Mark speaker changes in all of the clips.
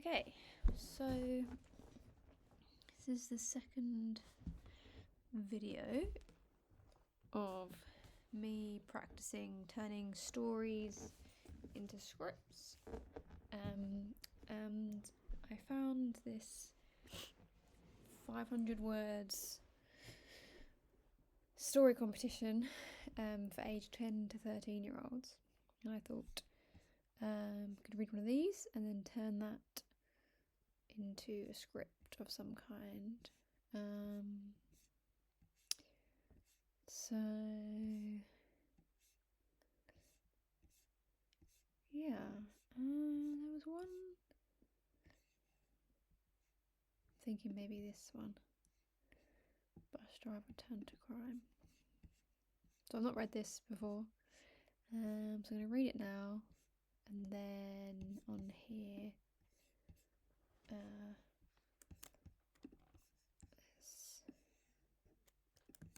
Speaker 1: Okay, so this is the second video of me practicing turning stories into scripts, and I found this 500 words story competition for age 10 to 13-year-olds, and I thought I could read one of these and then turn that into a script of some kind. So yeah, there was one. Thinking maybe this one. Bus driver turned to crime. So I've not read this before. So I'm going to read it now, and then on here, let's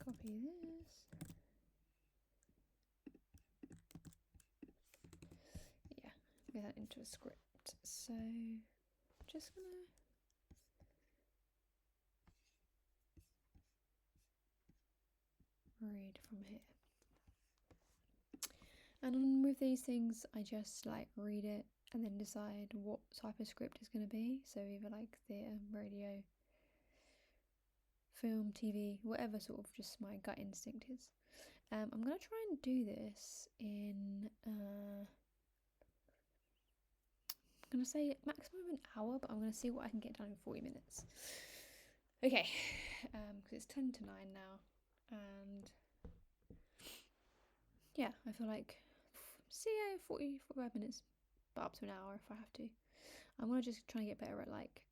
Speaker 1: copy this. Yeah, get that into a script. So I'm just gonna read from here. And with these things, I just like read it and then decide what type of script it's going to be. So either like theatre, radio, film, TV, whatever sort of just my gut instinct is. I'm going to try and do this in, I'm going to say maximum of an hour, but I'm going to see what I can get done in 40 minutes. Okay, because it's 10 to 9 now, and yeah, I feel like, 45 minutes, but up to an hour if I have to. I'm going to just try and get better at like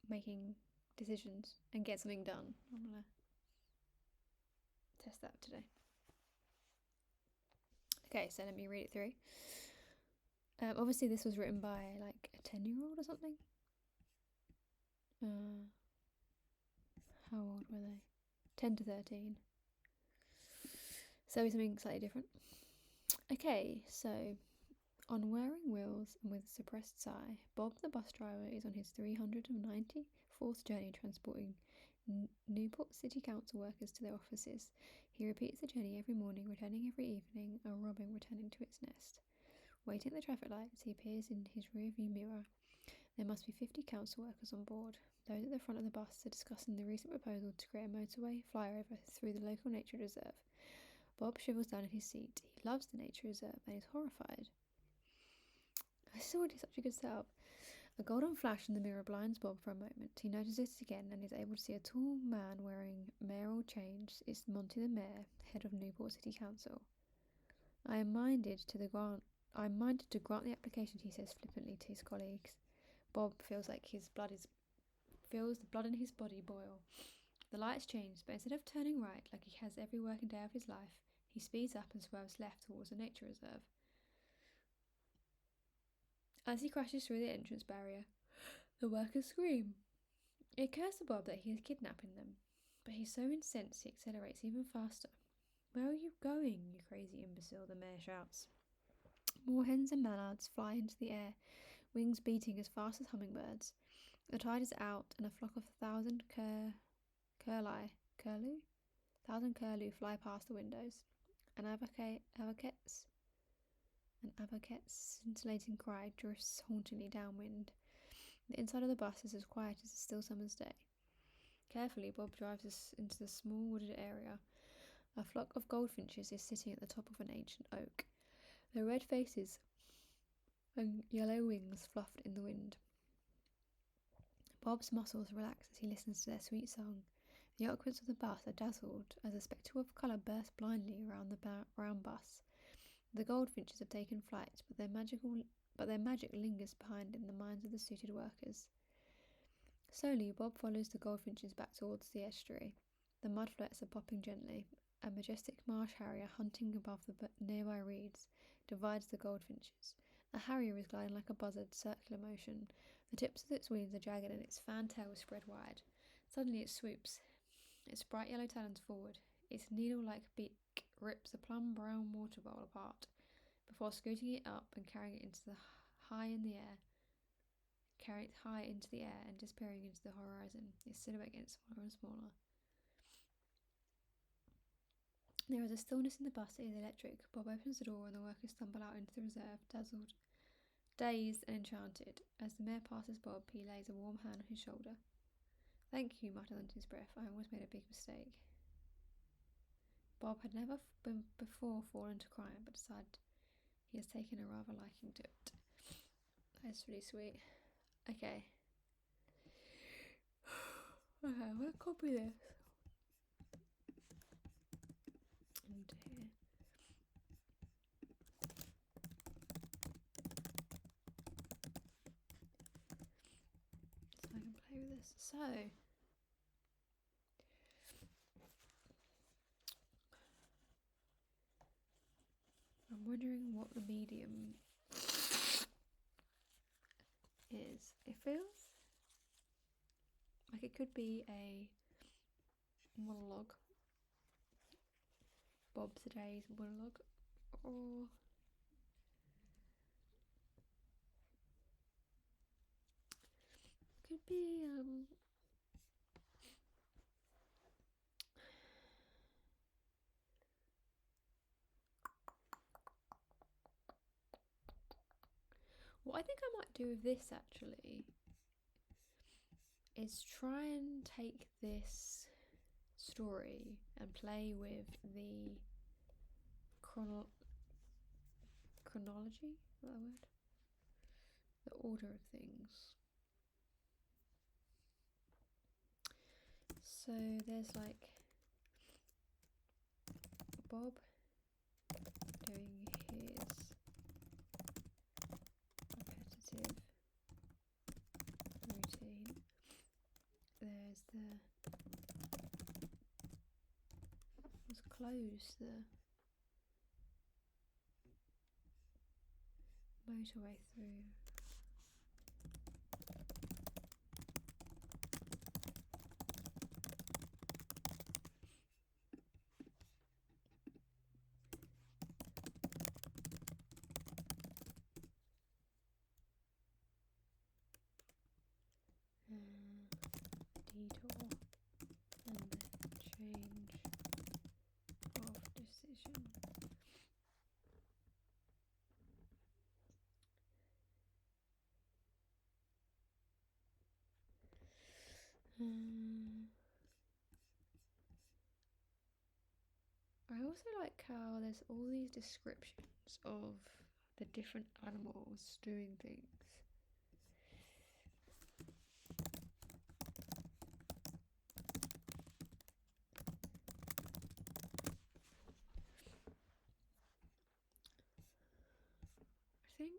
Speaker 1: making decisions and get something done. I'm going to test that today. Okay, so let me read it through. Obviously this was written by like a 10-year-old or something. How old were they? 10 to 13. So something slightly different. Okay, so on wearing wheels and with a suppressed sigh, Bob the bus driver is on his 394th journey transporting Newport City Council workers to their offices. He repeats the journey every morning, returning every evening, a robin returning to its nest. Waiting at the traffic lights, he peers in his rear-view mirror. There must be 50 council workers on board. Those at the front of the bus are discussing the recent proposal to create a motorway flyover through the local nature reserve. Bob shrivels down in his seat. He loves the nature reserve and is horrified. This is already such a good setup. A golden flash in the mirror blinds Bob for a moment. He notices it again and is able to see a tall man wearing mayoral change. It's Monty the Mayor, head of Newport City Council. I am minded to grant the application, he says flippantly to his colleagues. Bob feels the blood in his body boil. The lights change, but instead of turning right like he has every working day of his life, he speeds up and swerves left towards the nature reserve. As he crashes through the entrance barrier, the workers scream. It occurs to Bob that he is kidnapping them, but he's so incensed he accelerates even faster. Where are you going, you crazy imbecile? The mayor shouts. More hens and mallards fly into the air, wings beating as fast as hummingbirds. The tide is out, and a flock of 1,000 curlew fly past the windows. An avocate's scintillating cry drifts hauntingly downwind. The inside of the bus is as quiet as a still summer's day. Carefully, Bob drives us into the small wooded area. A flock of goldfinches is sitting at the top of an ancient oak, their red faces and yellow wings fluffed in the wind. Bob's muscles relax as he listens to their sweet song. The occupants of the bus are dazzled as a spectacle of colour bursts blindly around the brown bus. The goldfinches have taken flight, but their magic lingers behind in the minds of the suited workers. Slowly, Bob follows the goldfinches back towards the estuary. The mudflats are popping gently. A majestic marsh harrier hunting above the nearby reeds divides the goldfinches. A harrier is gliding like a buzzard, circular motion. The tips of its wings are jagged and its fan tail is spread wide. Suddenly it swoops, its bright yellow talons forward. Its needle-like beak rips a plum brown water bowl apart before scooting it up and carrying it into the high in the air. carrying it high into the air and disappearing into the horizon. Its silhouette gets smaller and smaller. There is a stillness in the bus that is electric. Bob opens the door and the workers stumble out into the reserve, dazzled, dazed and enchanted. As the mayor passes Bob, he lays a warm hand on his shoulder. "Thank you," muttered under his breath. "I almost made a big mistake." Bob had never before fallen to crime, but decided he has taken a rather liking to it. That's really sweet. Okay. Okay, I'm going to copy this into here. So I can play with this. So, I'm wondering what the medium is. It feels like it could be a monologue. Bob Today's monologue. Or could be what I think I might do with this actually is try and take this story and play with the chronology, is that a word? The order of things. So there's like Bob doing his repetitive routine. There's let's close the motorway through. Detour and the change of decision. I also like how there's all these descriptions of the different animals doing things. I think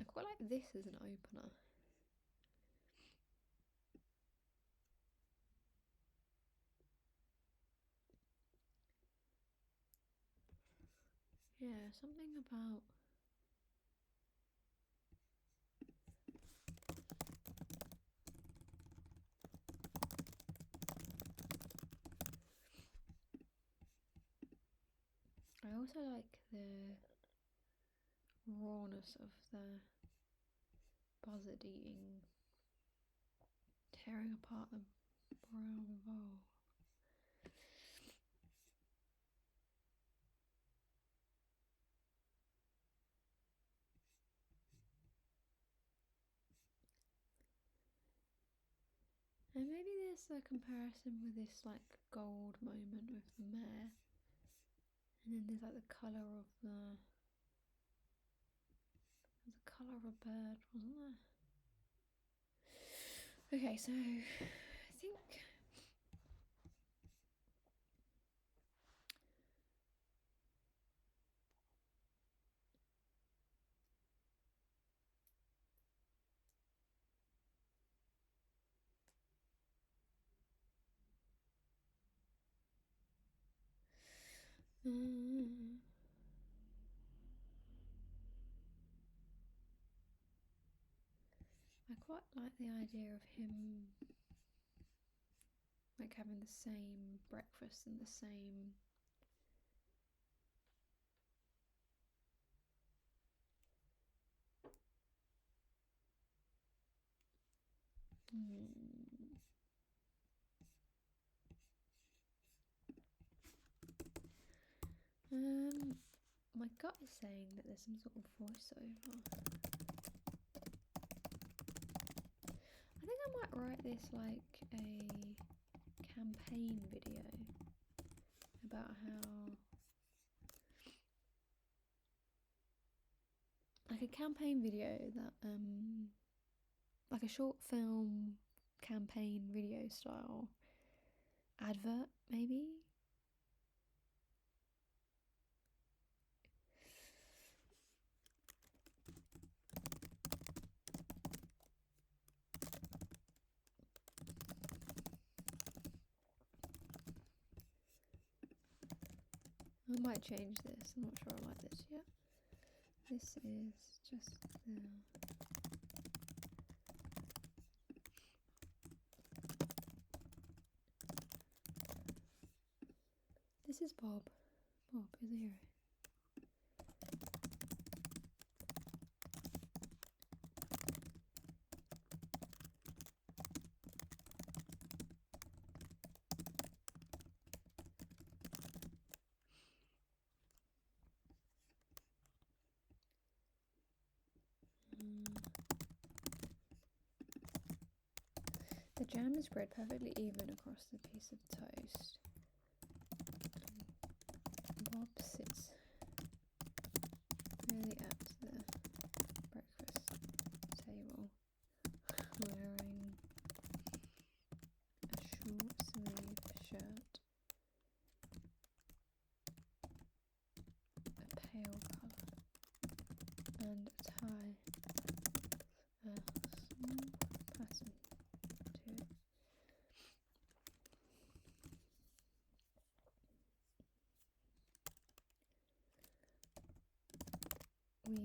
Speaker 1: I quite like this as an opener. Yeah, something about I also like the rawness of the buzzard eating, tearing apart the brown bowl. And maybe there's a comparison with this like gold moment with the mare. And then there's like the colour of there's a colour of a bird, wasn't there? Okay, so I think I quite like the idea of him like having the same breakfast and the same my gut is saying that there's some sort of voiceover. I think I might write this like a campaign video about how, like a campaign video that like a short film campaign video style advert maybe. I might change this, I'm not sure I like this yet. This is just the... This is Bob. Bob is a hero. The jam is spread perfectly even across the piece of toast. Bob sits really at the breakfast table, wearing a short sleeve shirt, a pale colour, and a tie, a small pattern to it. We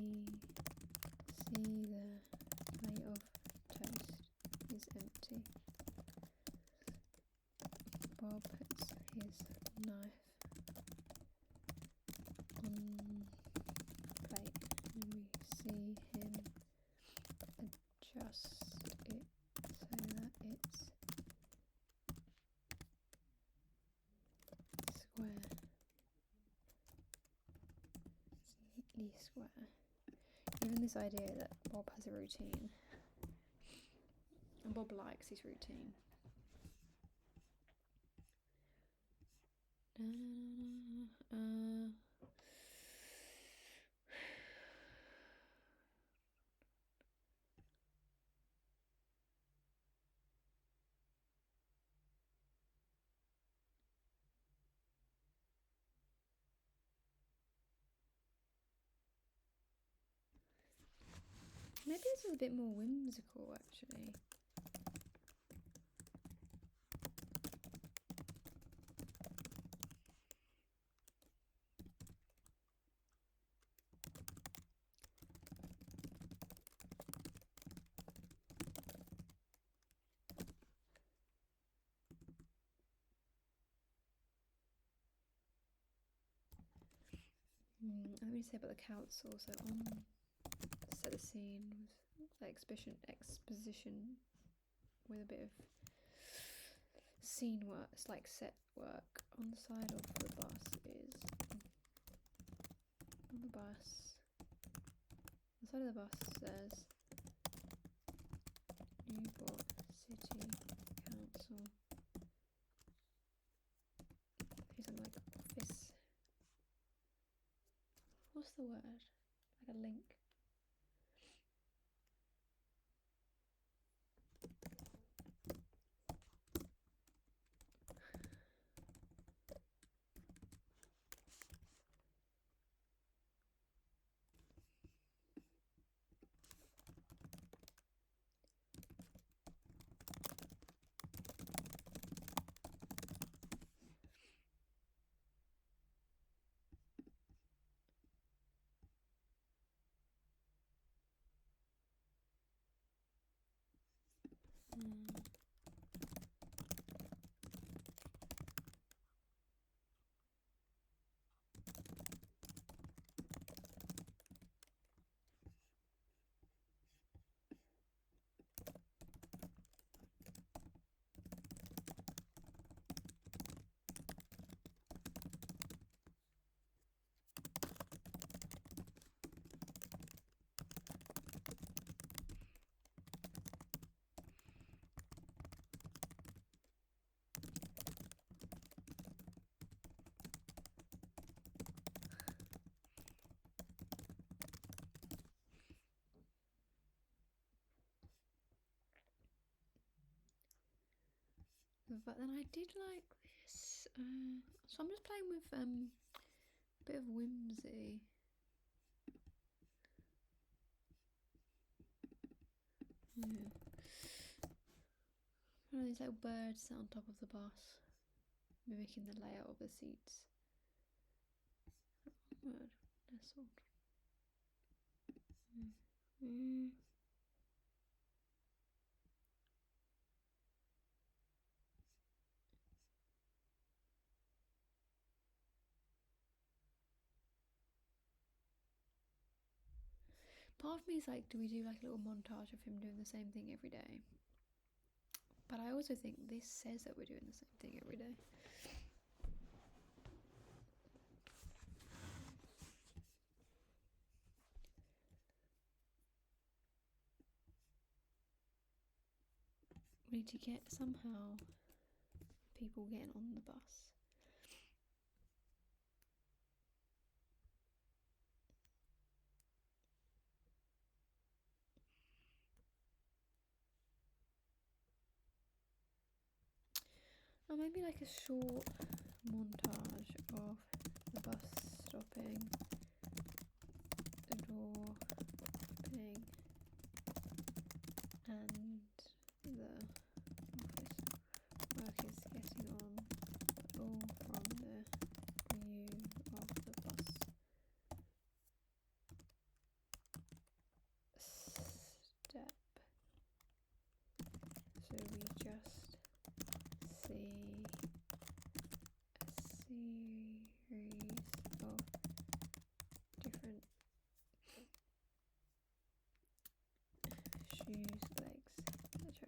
Speaker 1: see the plate of toast is empty. Bob puts his knife on the plate and we see him adjust it so that it's square. It's neatly square. Even this idea that Bob has a routine, and Bob likes his routine. Maybe this is a bit more whimsical actually. Let me say about the council. So on set the scene with the exposition with a bit of scene work. It's like set work. On the side of the bus is on the bus. The side of the bus says Newport City Council. Here's something like office. What's the word? Like a link. but then I did like this. So I'm just playing with a bit of whimsy. Yeah. These little birds sit on top of the bus, mimicking the layout of the seats. Word, nestled. Mm. Part of me is like, do we do like a little montage of him doing the same thing every day? But I also think this says that we're doing the same thing every day. We need to get somehow people getting on the bus. Or maybe like a short montage of the bus stopping, the door opening, and the office workers getting on, but all from the view of the bus step. So we just see a series of different shoes, legs, etc.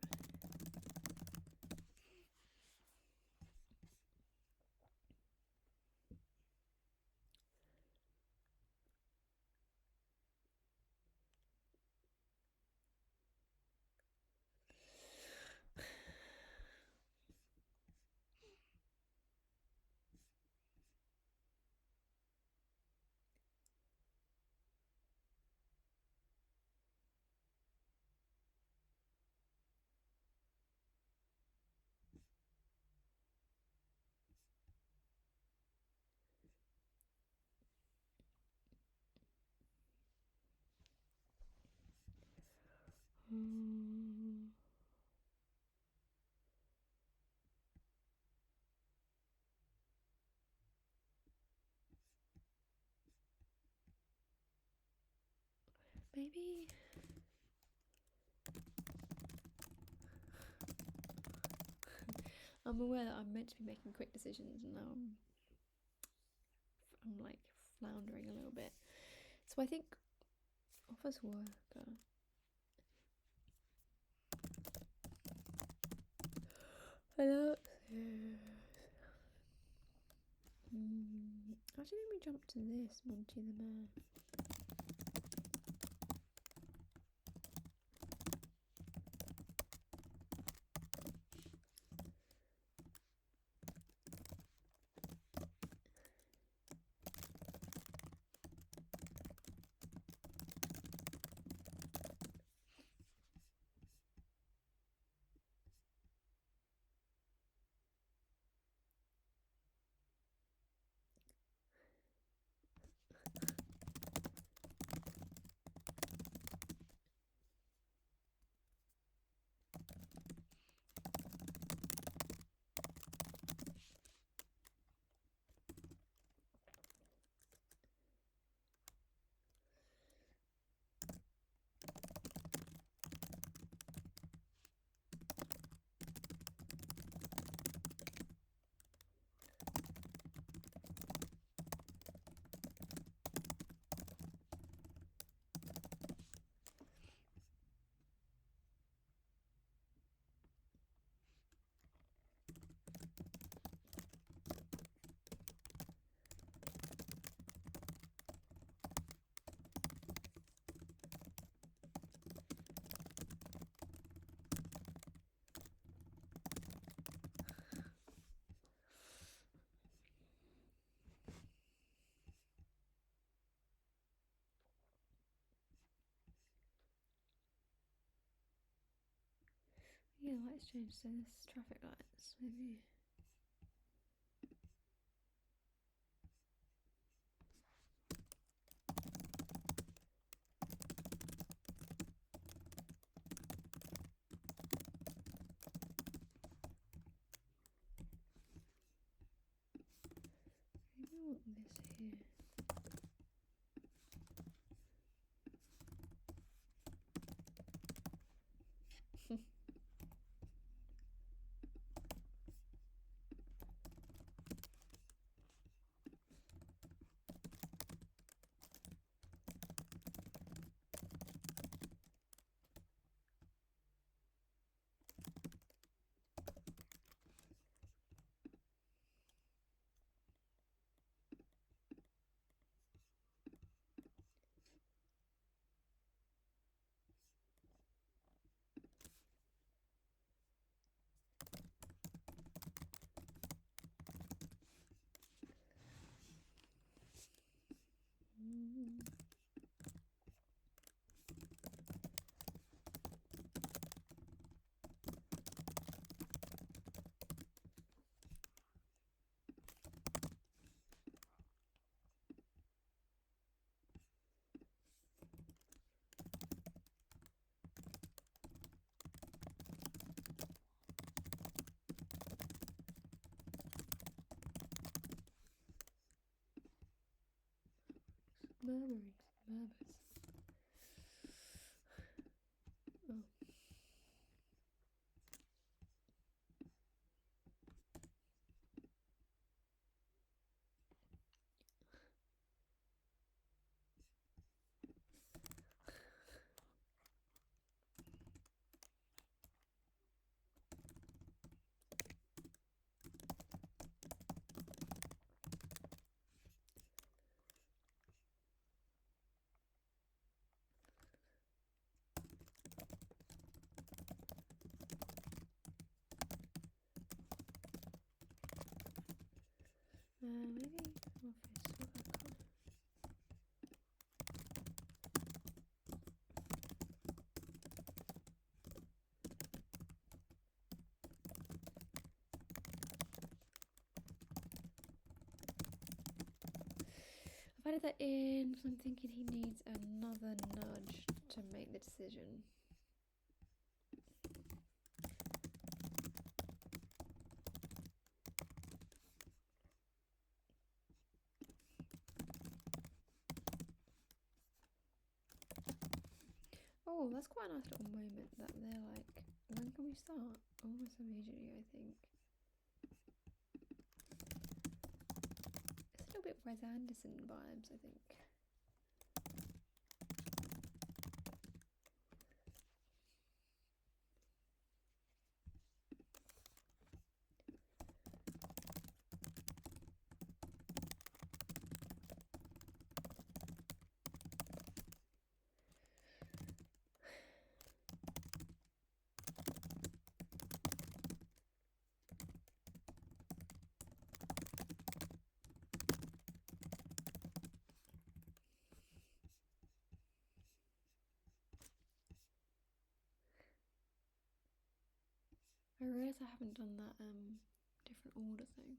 Speaker 1: Maybe I'm aware that I'm meant to be making quick decisions and now I'm like floundering a little bit. So I think office worker. Hello. Actually, let me jump to this, Monty the Man. Yeah, the lights changed, so there's traffic lights, maybe. Maybe I want this here. Murmuring. Murmurs. Oh. Maybe office. I've added that in because I'm thinking he needs another nudge to make the decision. Oh, that's quite a nice little moment that they're like, when can we start? Almost immediately, I think. It's a little bit Wes Anderson vibes, I think. I realise I haven't done that different order thing.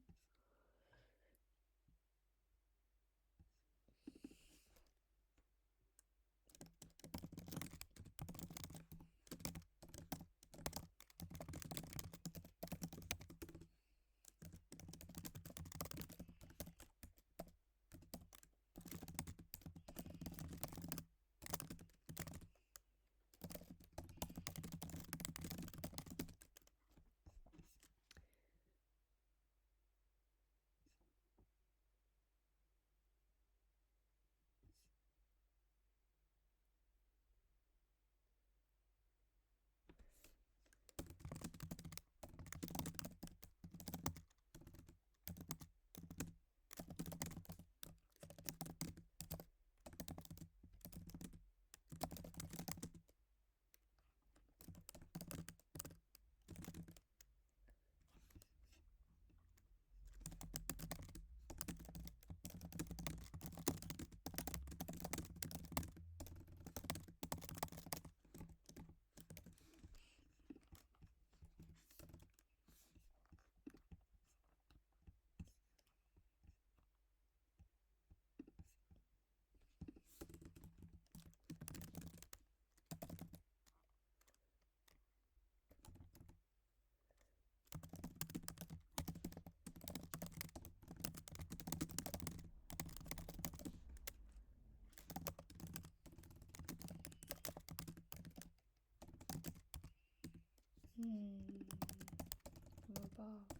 Speaker 1: From above.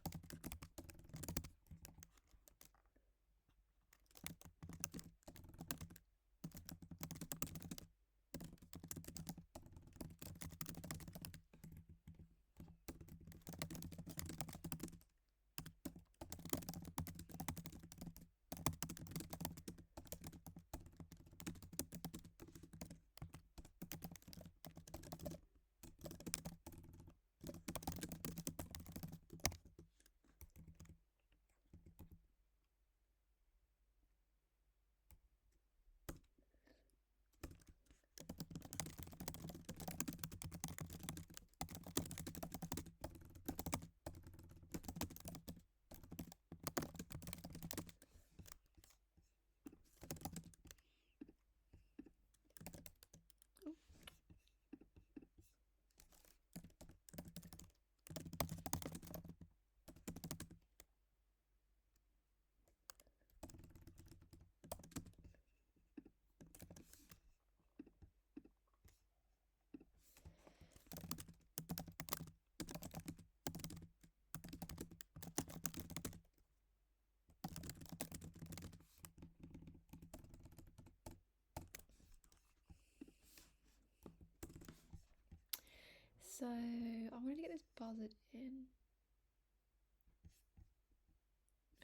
Speaker 1: So I wanted to get this buzzard in.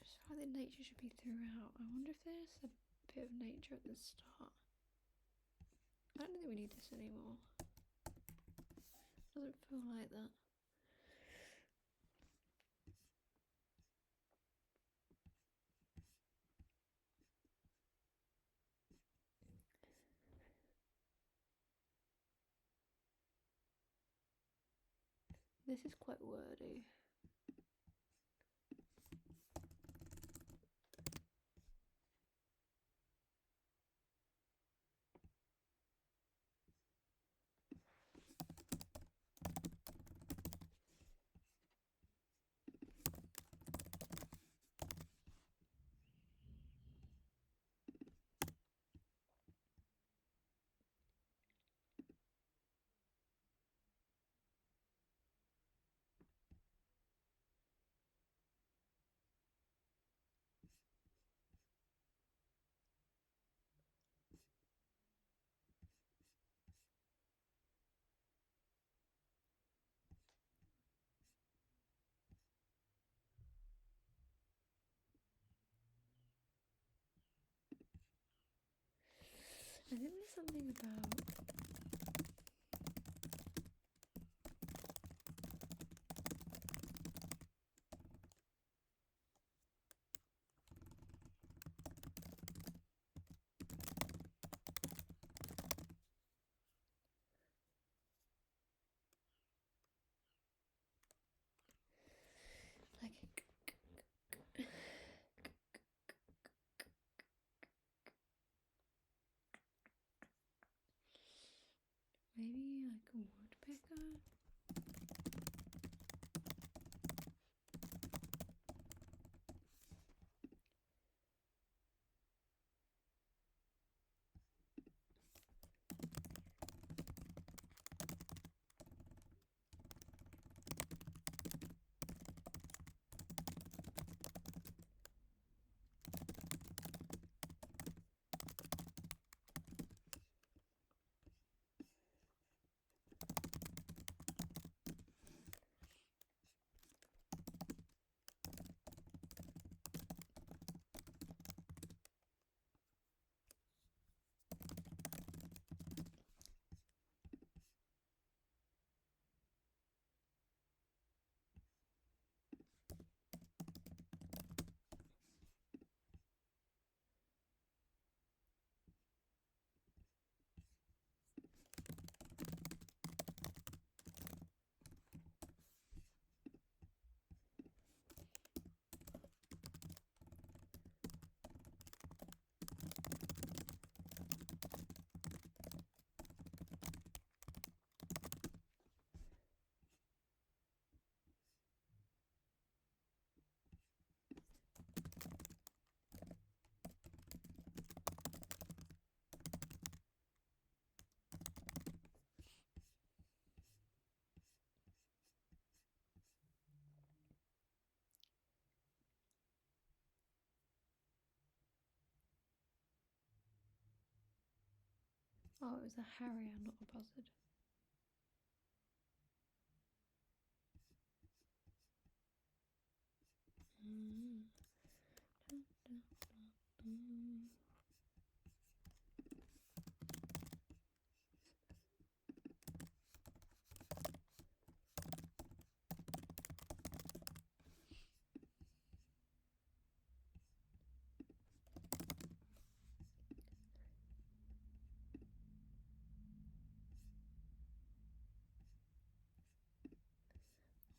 Speaker 1: I just feel like the nature should be throughout. I wonder if there's a bit of nature at the start. I don't think we need this anymore. Doesn't feel like that. This is quite wordy. I think there's something about like Oh, it was a harrier, not a buzzard.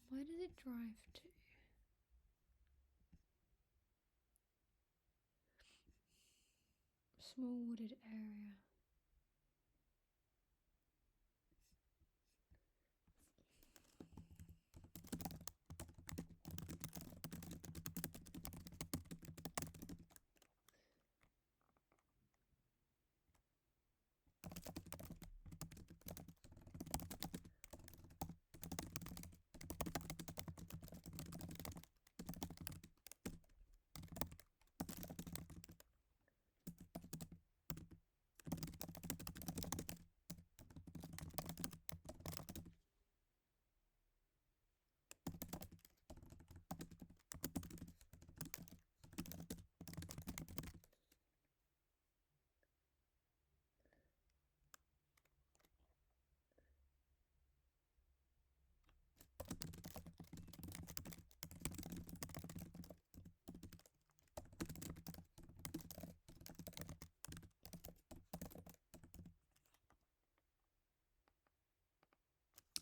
Speaker 1: Where does it drive to? Small wooded area.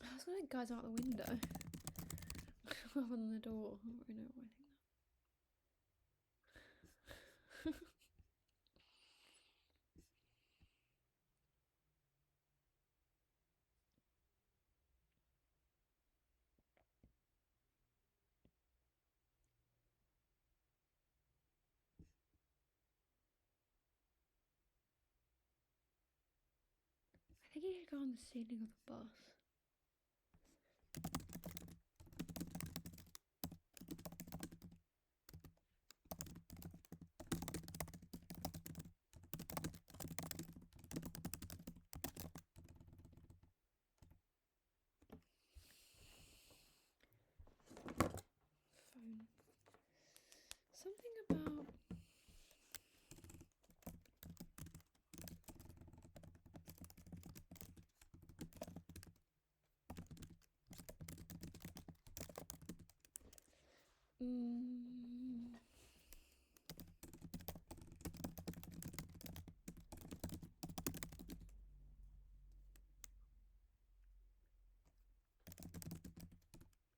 Speaker 1: I was gonna guys out the window. Rather than the door. I don't really know why I think that. I think you should go on the ceiling of the bus. Phone. Something about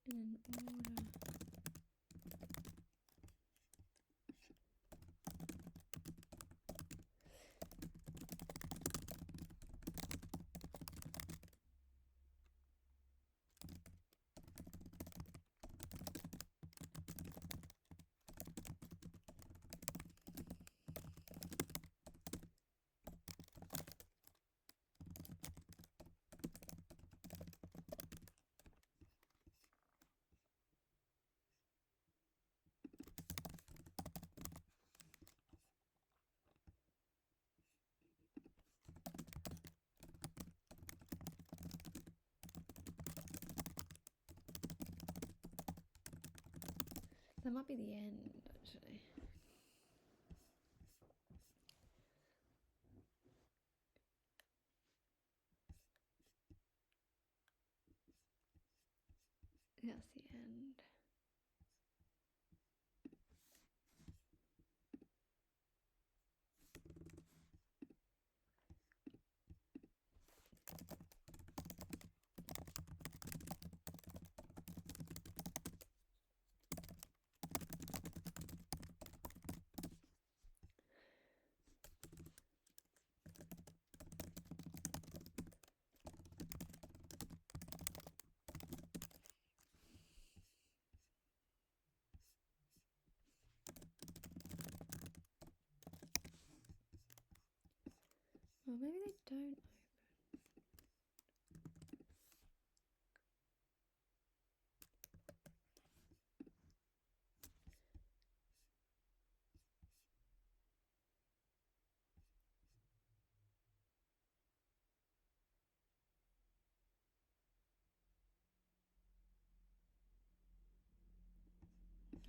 Speaker 1: in order. That might be the end, actually. That's the end.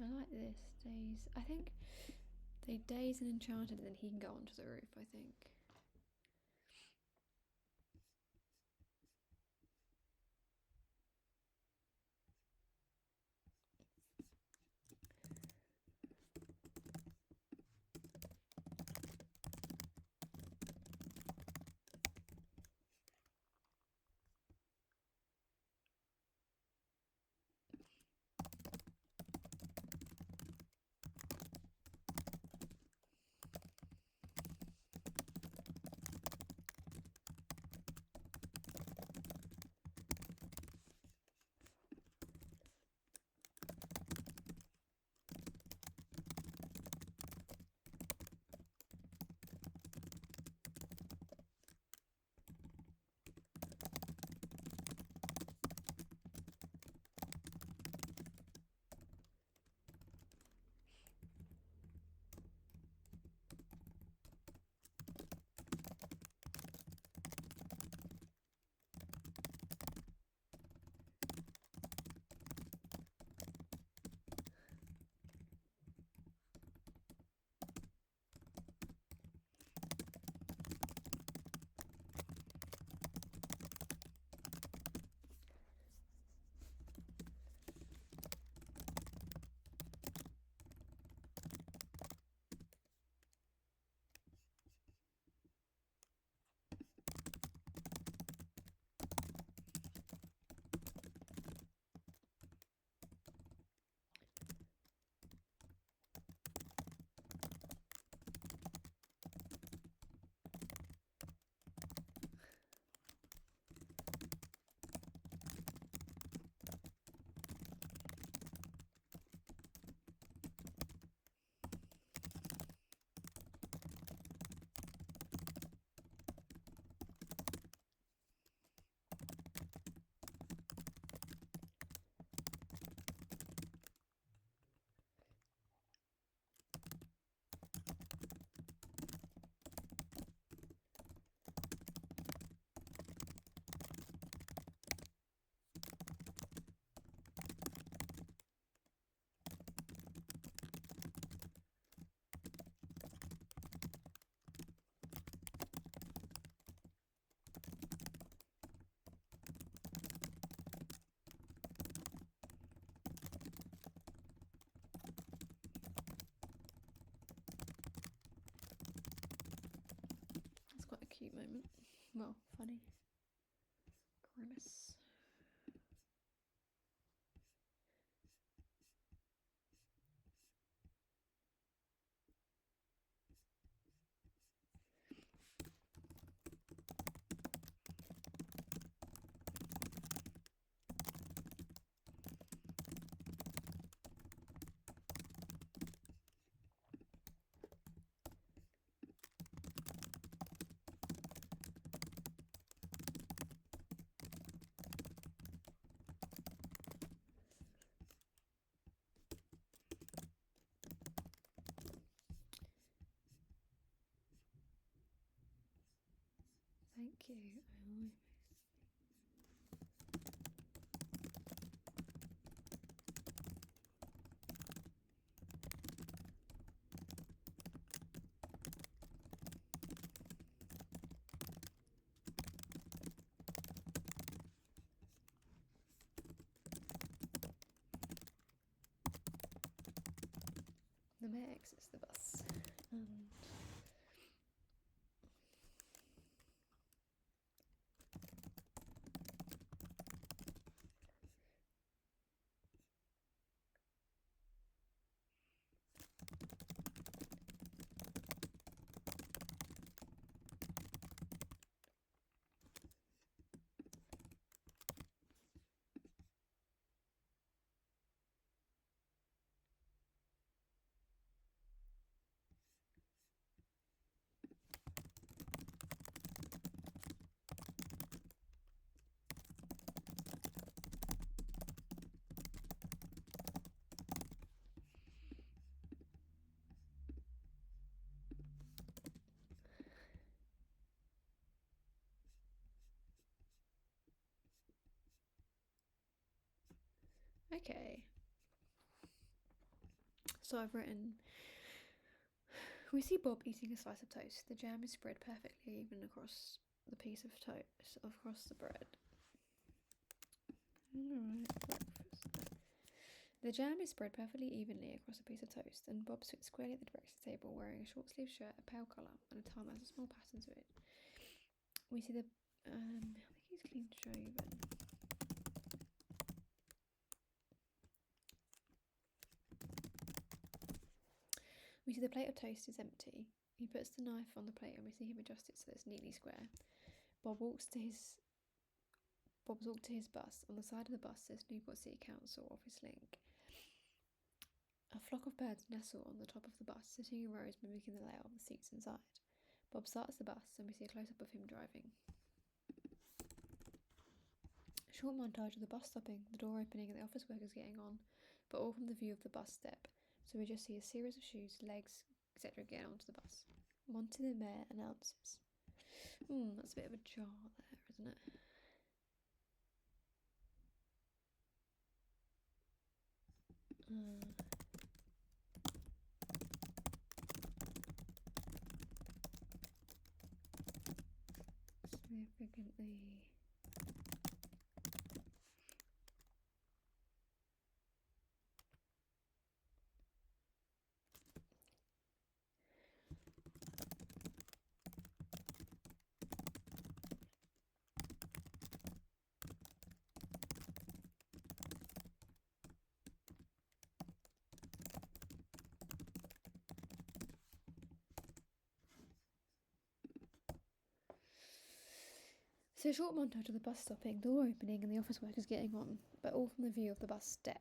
Speaker 1: I like this. Days. I think they daze and enchanted, and then he can go onto the roof, I think. That's quite a cute moment. Well, funny. Grimace. Thank you. The mayor exits the bus, and okay. So I've written, we see Bob eating a slice of toast. The jam is spread perfectly even across the piece of toast, across the bread. Alright, breakfast. The jam is spread perfectly evenly across a piece of toast, and Bob sits squarely at the breakfast table wearing a short-sleeved shirt, a pale colour, and a tie that has a small pattern to it. We see the... I think he's clean shaven. We see the plate of toast is empty. He puts the knife on the plate and we see him adjust it so it's neatly square. Bob's walked to his bus. On the side of the bus says Newport City Council Office Link. A flock of birds nestle on the top of the bus, sitting in rows mimicking the layout of the seats inside. Bob starts the bus and we see a close-up of him driving. A short montage of the bus stopping, the door opening and the office workers getting on, but all from the view of the bus step. So we just see a series of shoes, legs, etc. getting onto the bus. Monty the mayor announces. That's a bit of a jar there, isn't it? Significantly. So a short montage of the bus stopping, door opening and the office workers getting on, but all from the view of the bus step.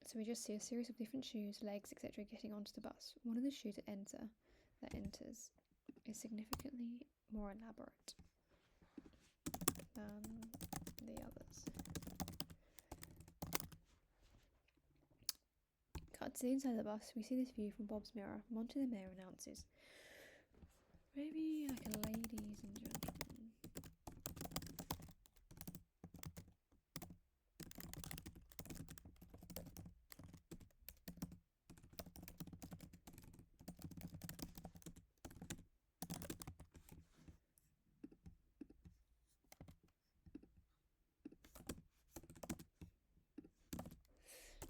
Speaker 1: So we just see a series of different shoes, legs, etc. getting onto the bus. One of the shoes that enters is significantly more elaborate than the others. Cut to the inside of the bus, we see this view from Bob's mirror. Monty the mayor announces, maybe like a ladies and gentlemen.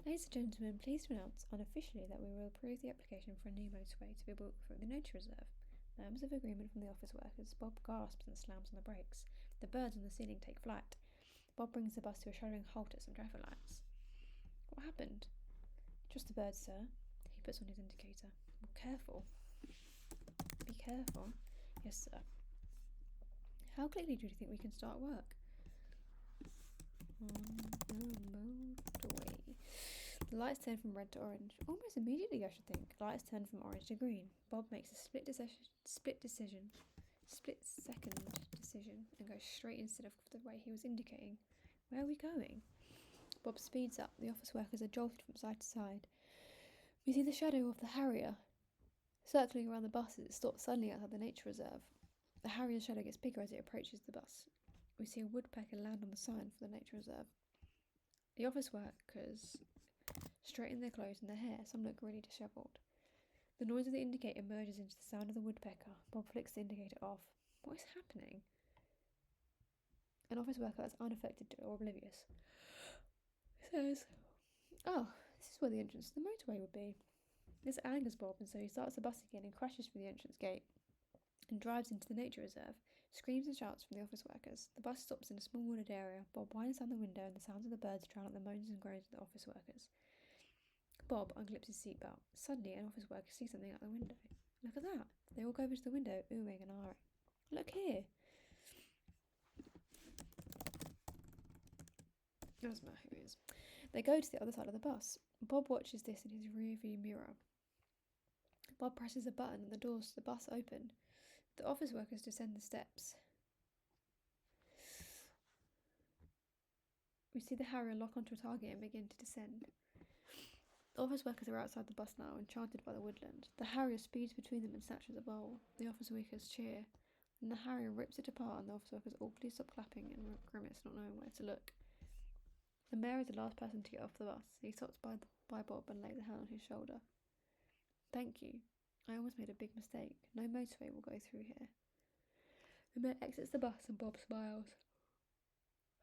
Speaker 1: Ladies and gentlemen, pleased to announce unofficially that we will approve the application for a new motorway to be built through the nature reserve. Terms of agreement from the office workers. Bob gasps and slams on the brakes. The birds on the ceiling take flight. Bob brings the bus to a shuddering halt at some traffic lights. What happened? Just the birds, sir. He puts on his indicator. Well, careful. Be careful. Yes, sir. How quickly do you think we can start work? Motorway. The lights turn from red to orange. Almost immediately, I should think. Lights turn from orange to green. Bob makes a split second decision and goes straight instead of the way he was indicating. Where are we going? Bob speeds up. The office workers are jolted from side to side. We see the shadow of the Harrier circling around the bus as it stops suddenly outside the nature reserve. The Harrier's shadow gets bigger as it approaches the bus. We see a woodpecker land on the sign for the nature reserve. The office workers straighten their clothes and their hair. Some look really dishevelled. The noise of the indicator merges into the sound of the woodpecker. Bob flicks the indicator off. What is happening? An office worker is unaffected or oblivious. Says, "Oh, this is where the entrance to the motorway would be." This angers Bob, and so he starts the bus again and crashes through the entrance gate and drives into the nature reserve. Screams and shouts from the office workers. The bus stops in a small wooded area. Bob winds down the window and the sounds of the birds drown out the moans and groans of the office workers. Bob unclips his seatbelt. Suddenly, an office worker sees something out the window. Look at that. They all go over to the window, oohing and ahhing. Look here. That's not who he is. They go to the other side of the bus. Bob watches this in his rear view mirror. Bob presses a button and the doors to the bus open. The office workers descend the steps. We see the Harrier lock onto a target and begin to descend. The office workers are outside the bus now, enchanted by the woodland. The Harrier speeds between them and snatches a bowl. The office workers cheer. Then the Harrier rips it apart and the office workers awkwardly stop clapping and grimace, not knowing where to look. The mayor is the last person to get off the bus. He stops by Bob and lays a hand on his shoulder. Thank you. I almost made a big mistake. No motorway will go through here. The man exits the bus and Bob smiles.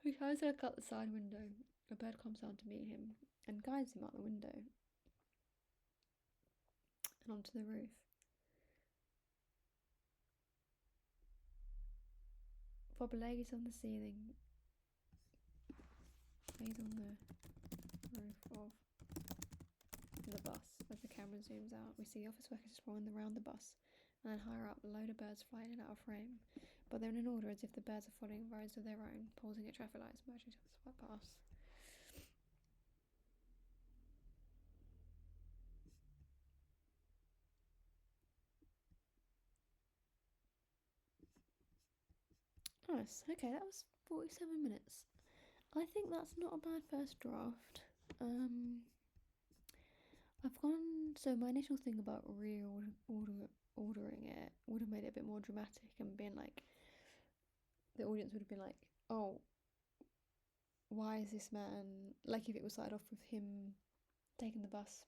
Speaker 1: He tries to look out the side window. A bird comes down to meet him and guides him out the window and onto the roof. Bob lays on the ceiling, lays on the roof of the bus. As the camera zooms out, we see the office workers just rolling around the bus, and then higher up, a load of birds flying in and out of frame. But they're in order as if the birds are following roads of their own, pausing at traffic lights, merging to the swipe pass. Nice. Okay, that was 47 minutes. I think that's not a bad first draft. I've gone. So my initial thing about ordering it would have made it a bit more dramatic and been like, the audience would have been like, oh, why is this man, like if it was started off with him taking the bus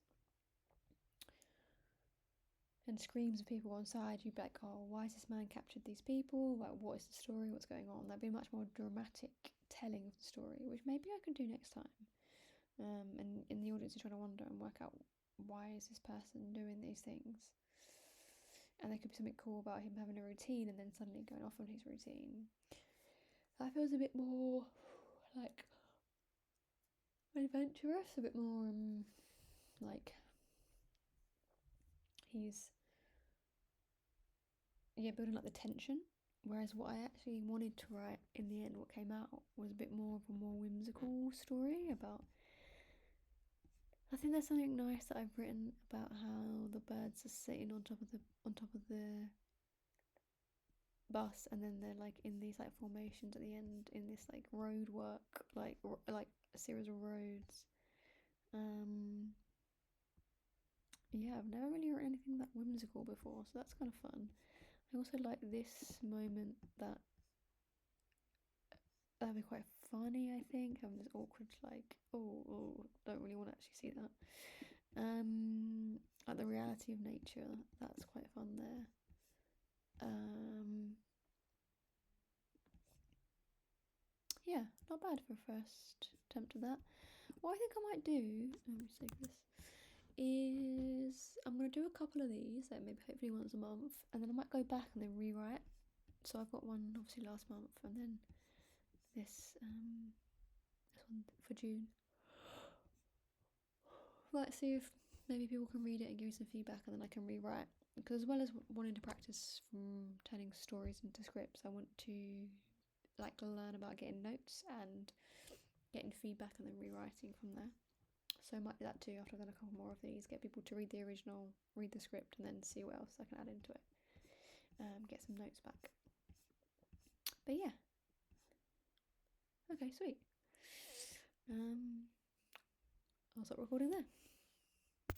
Speaker 1: and screams of people on side, you'd be like, oh, why has this man captured these people? Like, what is the story? What's going on? That'd be a much more dramatic telling of the story, which maybe I can do next time. And in the audience, you're trying to wonder and work out, why is this person doing these things? And there could be something cool about him having a routine and then suddenly going off on his routine. That feels a bit more like adventurous, a bit more like he's building like the tension. Whereas what I actually wanted to write in the end, what came out, was a bit more of a more whimsical story about. I think there's something nice that I've written about how the birds are sitting on top of the bus, and then they're like in these like formations at the end in this like road work, like a series of roads. Yeah, I've never really written anything that whimsical before, so that's kind of fun. I also like this moment that'd be quite funny, I think, having this awkward like, oh, don't really want to actually see that. Like the reality of nature, that's quite fun there. Yeah, not bad for a first attempt at that. What I think I might do, let me save this, is I'm going to do a couple of these, like maybe hopefully once a month, and then I might go back and then rewrite. So I've got one obviously last month, and then this one for June. Right, see if maybe people can read it and give me some feedback, and then I can rewrite. Because as well as wanting to practice from turning stories into scripts, I want to like learn about getting notes and getting feedback and then rewriting from there. So I might do that too after I've done a couple more of these. Get people to read the original, read the script, and then see what else I can add into it. Get some notes back. But yeah. Okay, sweet. I'll stop recording there.